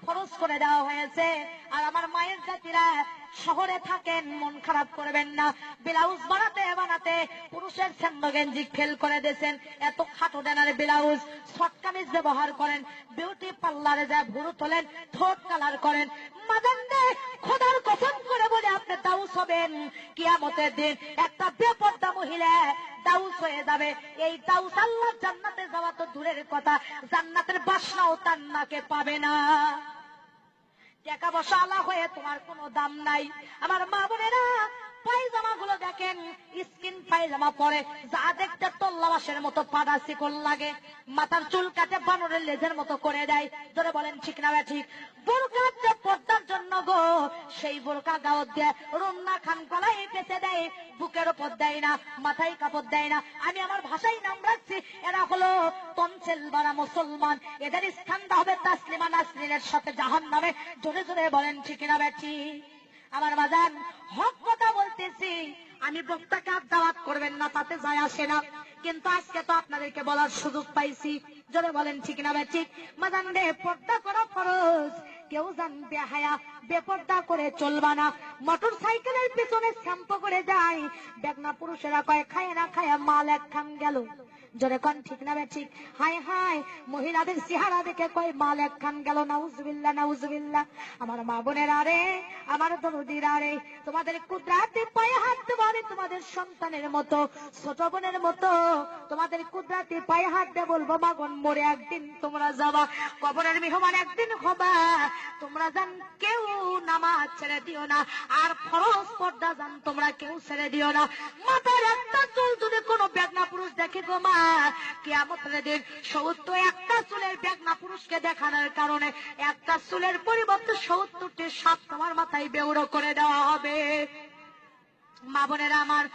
ফরজ করে দেওয়া হয়েছে। আর আমার মায়ের জাতিরা শহরে থাকেন, মন খারাপ করবেন না, ব্লাউজ বানাতে বানাতে পুরুষের ছেন্দ গেঞ্জি ফেল করে দিয়েছেন। এত খাটো ডানার ব্লাউজ, শর্ট কামিজ ব্যবহার করেন, বিউটি পার্লারে যায় ভুরু তোলেন, ঠোঁট কালার করেন। মাদান্ডে খোদার কসম করে বলে আপনি দাউস হবেন কিয়ামতের দিন। একটা বেপরদা মহিলা দাউস হয়ে যাবে। এই দাউস আল্লাহ জান্নাতে যাওয়া তো দূরের কথা, জান্নাতের বাসনাও তার নাকে পাবে না। টাকা পয়সা আলা হয়ে তোমার কোনো দাম নাই। আমার মা বোনেরা পায়জামা গুলো দেখেন, স্কিন পায়জামা পরে যা দেখতে তল্লাবাসের মতো পাড়া শিকল লাগে, মাথার চুল কাটে বানরের লেজের মতো করে দেয়। ধরে বলেন ঠিক না ঠিক? বোরকা যে পর্দার জন্য গো, সেই বোরকা গাওয়ার দিয়ে রন্না খান গলায় পেঁচে দেয়, বুকের ওপর দেয় না, মাথায় কাপড় দেয় না। আমি আমার ভাষায় নাম রাখছি, এরা হলো তনসেল বারা মুসলমান। এদের স্থানটা হবে তাসলিমা নাসরিনের সাথে জাহান্নামে। জোরে জোরে বলেন ঠিক না বেঠি? আমার বাজান হক কথা বলতেছি, আমি বক্তাকে আর দাওয়াত করবেন না তাতে যায় আসে না, কিন্তু আজকে তো আপনাদেরকে বলার সুযোগ পাইছি। জোরে বলেন ঠিক না ঠিক? বাজান রে, পর্দা করা ফরজ, কেউ জানবে হায়া বেপর্দা করে চলবা না। মোটর সাইকেলের পিছনে শ্যাম্পু করে যায়, বেগনা পুরুষেরা কয় খায় না খায়া মাল এক খান গেল। জোরে কোন ঠিক না ঠিক? হায় হায়, মহিলাদের চেহারা দেখে কয় মাল এক খান গেল। নাউজুবিল্লাহ নাউজুবিল্লাহ। আমার মা বোনেরা রে, আমার দরদিরা রে, তোমাদের কুদরাতে পায়ে হাত দেবো রে, তোমাদের সন্তানের মতো, ছোট বোনের মতো তোমাদের কুদরাতে পায়ে হাত দিয়ে বলবো, মাগন মরে একদিন তোমরা যাবা, কবরের মেহমান একদিন হবা। তোমরা জান কেউ নামাজ ছেড়ে দিও না, আর ফরজ পর্দা জান তোমরা কেউ ছেড়ে দিও না। মাথার একটা চুল যদি কোনো বেগনা পুরুষ দেখে গো মা, কিয়ামতের দিন ৭০ চুলের বেগনা পুরুষকে দেখানোর কারণে একটা চুলের পরিবর্তে ৭০টি সাপ তোমার মাথায় বেউড়ো করে দেওয়া হবে। মা বোনেরা আমার